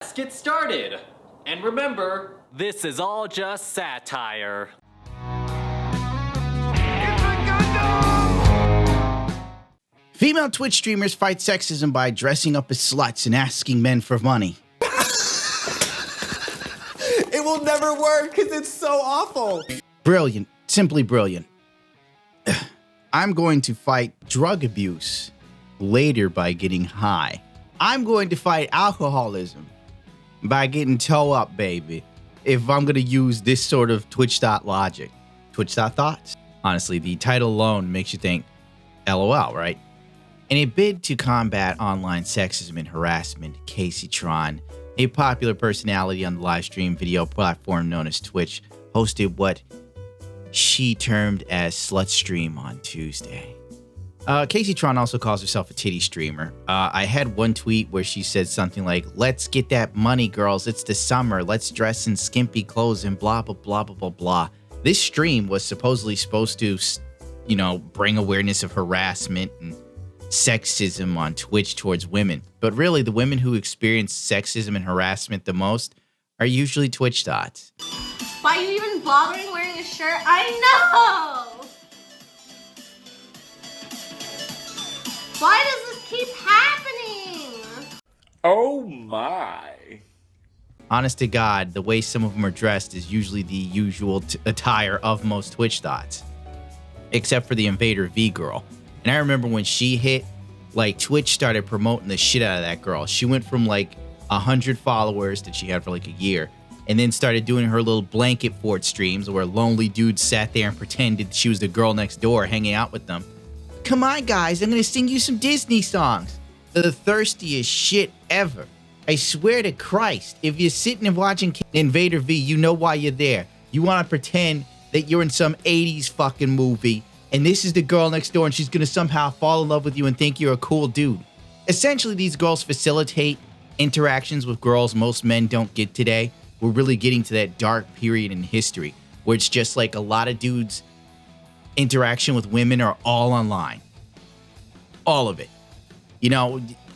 Let's get started. And remember, this is all just satire. Female Twitch streamers fight sexism by dressing up as sluts and asking men for money. It will never work because it's so awful. Brilliant. Simply brilliant. I'm going to fight drug abuse later by getting high. I'm going to fight alcoholism by getting toe up, baby. If I'm going to use this sort of Twitch logic. Twitch thoughts? Honestly, the title alone makes you think, LOL, right? In a bid to combat online sexism and harassment, Casey Tron, a popular personality on the live stream video platform known as Twitch, hosted what she termed as Slut Stream on Tuesday. Casey Tron also calls herself a titty streamer. I had one tweet where she said something like, "Let's get that money, girls. It's the summer. Let's dress in skimpy clothes and blah, blah, blah, blah, blah, blah." This stream was supposedly supposed to, bring awareness of harassment and sexism on Twitch towards women. But really, the women who experience sexism and harassment the most are usually Twitch Thots. Why are you even bothering wearing a shirt? I know! Why does this keep happening? Oh my. Honest to God, the way some of them are dressed is usually the usual attire of most Twitch Thots. Except for the Invader V girl. And I remember when she hit, Twitch started promoting the shit out of that girl. She went from 100 followers that she had for a year, and then started doing her little blanket fort streams where lonely dudes sat there and pretended she was the girl next door hanging out with them. Come on, guys, I'm gonna sing you some Disney songs. The thirstiest shit ever. I swear to Christ, if you're sitting and watching Invader V, you know why you're there. You wanna pretend that you're in some 80s fucking movie, and this is the girl next door, and she's gonna somehow fall in love with you and think you're a cool dude. Essentially, these girls facilitate interactions with girls most men don't get today. We're really getting to that dark period in history where it's just a lot of dudes' interaction with women are all online. All of it.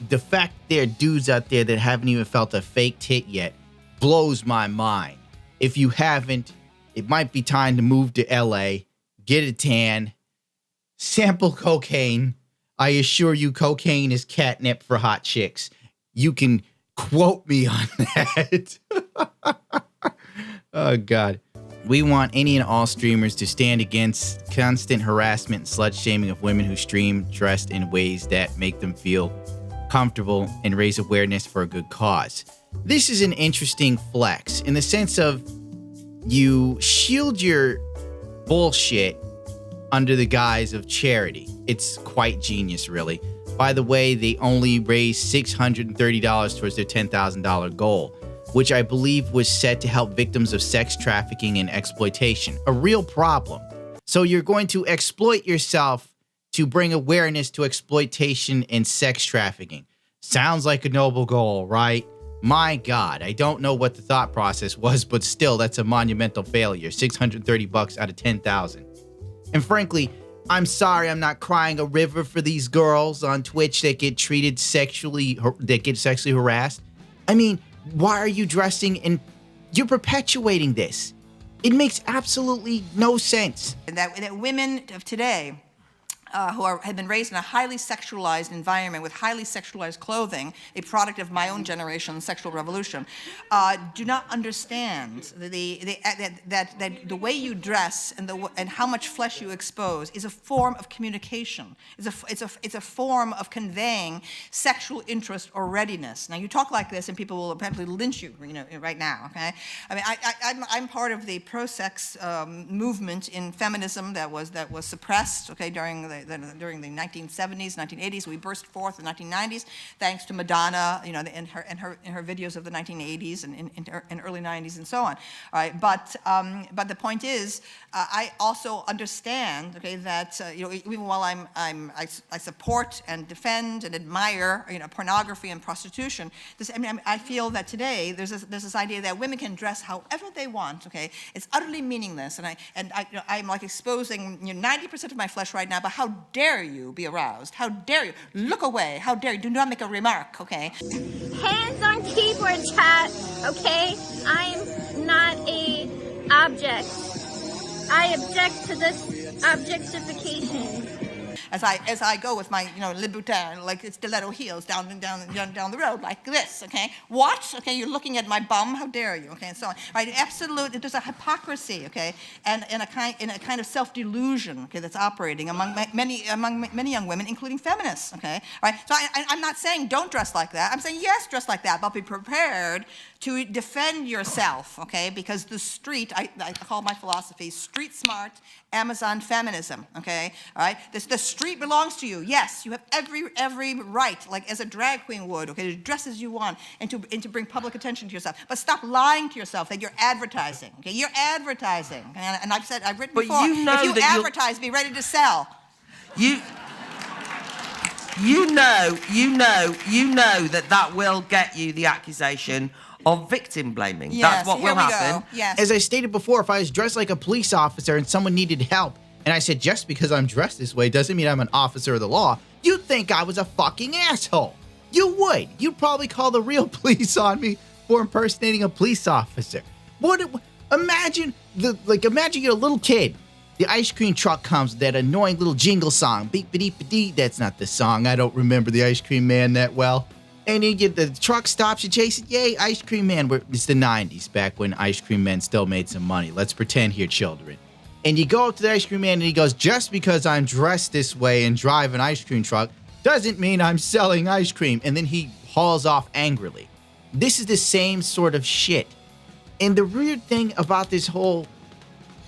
The fact there are dudes out there that haven't even felt a fake tit yet blows my mind. If you haven't, it might be time to move to LA, get a tan, sample cocaine. I assure you cocaine is catnip for hot chicks. You can quote me on that. Oh, God. We want any and all streamers to stand against constant harassment and slut-shaming of women who stream dressed in ways that make them feel comfortable and raise awareness for a good cause. This is an interesting flex in the sense of you shield your bullshit under the guise of charity. It's quite genius, really. By the way, they only raised $630 towards their $10,000 goal, which I believe was set to help victims of sex trafficking and exploitation, a real problem. So you're going to exploit yourself to bring awareness to exploitation and sex trafficking. Sounds like a noble goal, right? My God, I don't know what the thought process was, but still, that's a monumental failure. $630 out of 10,000. And frankly, I'm sorry I'm not crying a river for these girls on Twitch that get sexually harassed. I mean, why are you dressing in... You're perpetuating this. It makes absolutely no sense. That women of today who have been raised in a highly sexualized environment with highly sexualized clothing, a product of my own generation's sexual revolution, do not understand that the way you dress and how much flesh you expose is a form of communication. It's a form of conveying sexual interest or readiness. Now you talk like this, and people will apparently lynch you, right now. Okay, I mean, I'm part of the pro-sex movement in feminism that was suppressed. Okay, during the 1970s, 1980s. We burst forth in the 1990s, thanks to Madonna, in her videos of the 1980s and early 90s and so on. All right, but the point is, I also understand, okay, that even while I support and defend and admire pornography and prostitution, I feel that today there's this idea that women can dress however they want. Okay, it's utterly meaningless, and I'm exposing 90% of my flesh right now. But how dare you be aroused? How dare you? Look away. How dare you? Do not make a remark, okay? Hands on keyboard, chat, okay? I'm not a object. I object to this objectification. As I go with my, Louboutin, like stiletto heels down the road like this, okay? What? Okay, you're looking at my bum. How dare you? Okay, and so on. Right? Absolute. There's a hypocrisy, okay, and a kind of self-delusion, okay, that's operating among many young women, including feminists, okay? Right? So I'm not saying don't dress like that. I'm saying yes, dress like that, but be prepared to defend yourself, okay? Because the street, I call my philosophy street smart Amazon feminism, okay? All right? The street belongs to you. Yes, you have every right, like as a drag queen would, okay, to dress as you want and to bring public attention to yourself. But stop lying to yourself that you're advertising, okay? You're advertising. And I've written before, if you advertise, be ready to sell. You know that will get you the accusation of victim blaming. Yes, that's what will here we happen. go. Yes. As I stated before, if I was dressed like a police officer and someone needed help, and I said, just because I'm dressed this way doesn't mean I'm an officer of the law, you'd think I was a fucking asshole. You would. You'd probably call the real police on me for impersonating a police officer. Imagine you're a little kid. The ice cream truck comes with that annoying little jingle song. Beep, beep, beep. That's not the song. I don't remember the Ice Cream Man that well. And then the truck stops, you chase it. Yay, Ice Cream Man. It's the 90s, back when Ice Cream Men still made some money. Let's pretend here, children. And you go up to the Ice Cream Man and he goes, just because I'm dressed this way and drive an ice cream truck doesn't mean I'm selling ice cream. And then he hauls off angrily. This is the same sort of shit. And the weird thing about this whole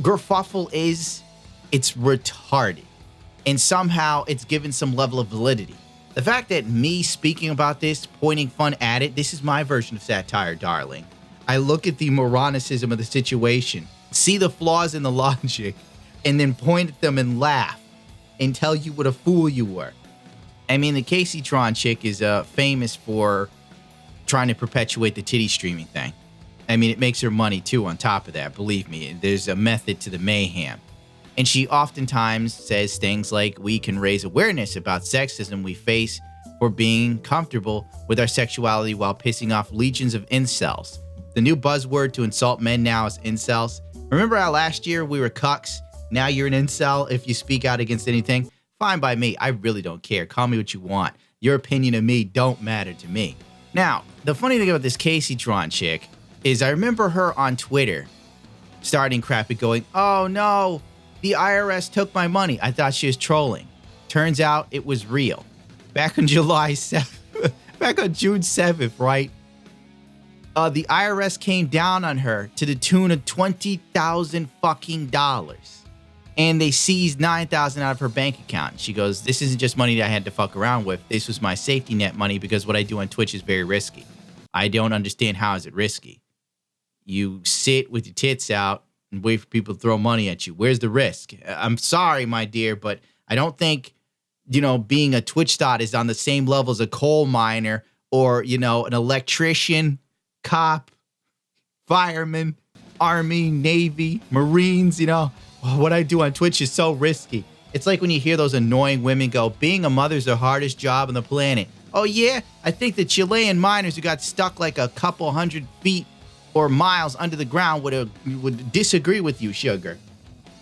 kerfuffle is it's retarded. And somehow it's given some level of validity. The fact that me speaking about this, pointing fun at it, this is my version of satire, darling. I look at the moronicism of the situation, see the flaws in the logic, and then point at them and laugh and tell you what a fool you were. I mean, the Casey Tron chick is famous for trying to perpetuate the titty streaming thing. I mean, it makes her money too on top of that, believe me. There's a method to the mayhem. And she oftentimes says things like, we can raise awareness about sexism we face for being comfortable with our sexuality while pissing off legions of incels. The new buzzword to insult men now is incels. Remember how last year we were cucks? Now you're an incel if you speak out against anything? Fine by me. I really don't care. Call me what you want. Your opinion of me don't matter to me. Now, the funny thing about this Casey Tron chick is I remember her on Twitter starting crap and going, oh no, the IRS took my money. I thought she was trolling. Turns out it was real. Back on June 7th, right? The IRS came down on her to the tune of $20,000 fucking dollars. And they seized $9,000 out of her bank account. She goes, this isn't just money that I had to fuck around with. This was my safety net money because what I do on Twitch is very risky. I don't understand how is it risky. You sit with your tits out and wait for people to throw money at you. Where's the risk? I'm sorry, my dear, but I don't think, being a Twitch dot is on the same level as a coal miner or, an electrician, cop, fireman, Army, Navy, Marines, What I do on Twitch is so risky. It's like when you hear those annoying women go, being a mother's the hardest job on the planet. Oh yeah? I think the Chilean miners who got stuck like a couple hundred feet or miles under the ground would disagree with you, sugar.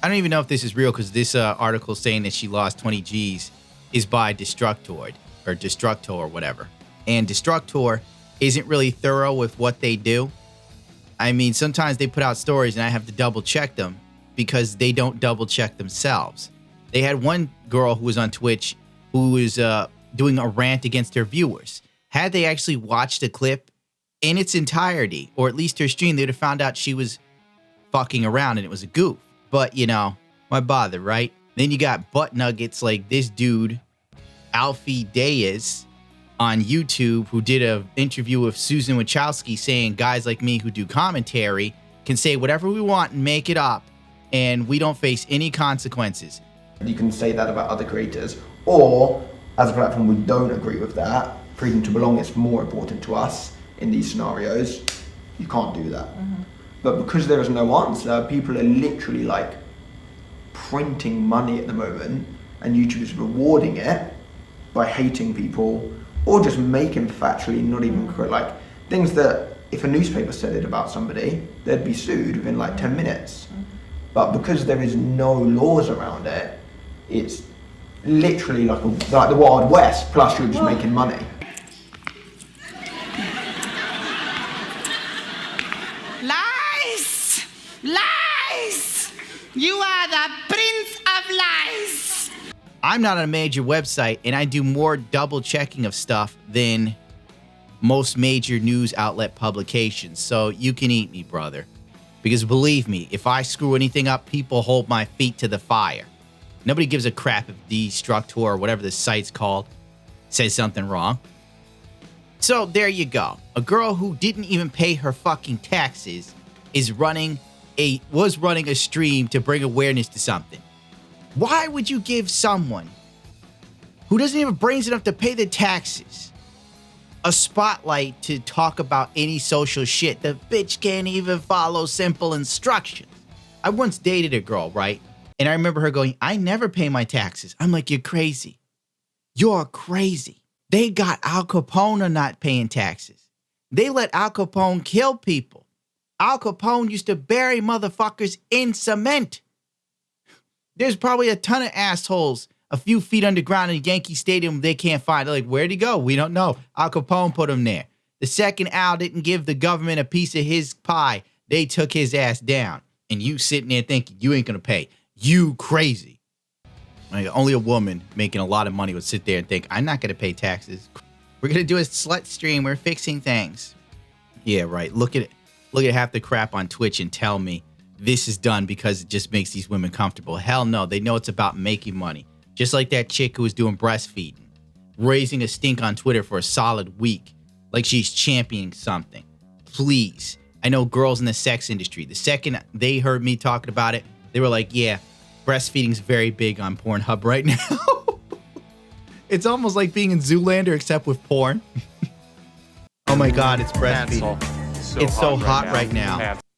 I don't even know if this is real because this article saying that she lost 20 G's is by Destructoid or Destructo or whatever. And Destructor isn't really thorough with what they do. I mean, sometimes they put out stories and I have to double check them because they don't double check themselves. They had one girl who was on Twitch who was doing a rant against her viewers. Had they actually watched the clip in its entirety, or at least her stream, they'd have found out she was fucking around and it was a goof. But, why bother, right? Then you got butt nuggets like this dude, Alfie Deyes, on YouTube, who did an interview with Susan Wachowski saying guys like me who do commentary can say whatever we want and make it up, and we don't face any consequences. You can say that about other creators, or as a platform we don't agree with that, freedom to belong is more important to us in these scenarios, you can't do that. Mm-hmm. But because there is no answer, people are literally like printing money at the moment and YouTube is rewarding it by hating people or just making factually not even correct, like things that if a newspaper said it about somebody, they'd be sued within like 10 minutes. But because there is no laws around it, it's literally like the Wild West, plus you're just making money. Lies! Lies! You are the prince of lies! I'm not on a major website, and I do more double checking of stuff than most major news outlet publications. So you can eat me, brother. Because believe me, if I screw anything up, people hold my feet to the fire. Nobody gives a crap if Destructor or whatever the site's called says something wrong. So there you go. A girl who didn't even pay her fucking taxes was running a stream to bring awareness to something. Why would you give someone who doesn't even have brains enough to pay the taxes a spotlight to talk about any social shit? The bitch can't even follow simple instructions. I once dated a girl, right? And I remember her going, I never pay my taxes. I'm like, you're crazy. You're crazy. They got Al Capone on not paying taxes. They let Al Capone kill people. Al Capone used to bury motherfuckers in cement. There's probably a ton of assholes a few feet underground in Yankee Stadium they can't find. They're like, where'd he go? We don't know. Al Capone put him there. The second Al didn't give the government a piece of his pie, they took his ass down. And you sitting there thinking you ain't gonna pay. You crazy. Like, only a woman making a lot of money would sit there and think, I'm not gonna pay taxes. We're gonna do a slut stream. We're fixing things. Yeah, right. Look at half the crap on Twitch and tell me this is done because it just makes these women comfortable. Hell no, they know it's about making money. Just like that chick who was doing breastfeeding, raising a stink on Twitter for a solid week, like she's championing something. Please. I know girls in the sex industry, the second they heard me talking about it, they were like, yeah, breastfeeding's very big on Pornhub right now. It's almost like being in Zoolander except with porn. Oh my God, it's breastfeeding. It's so hot right now.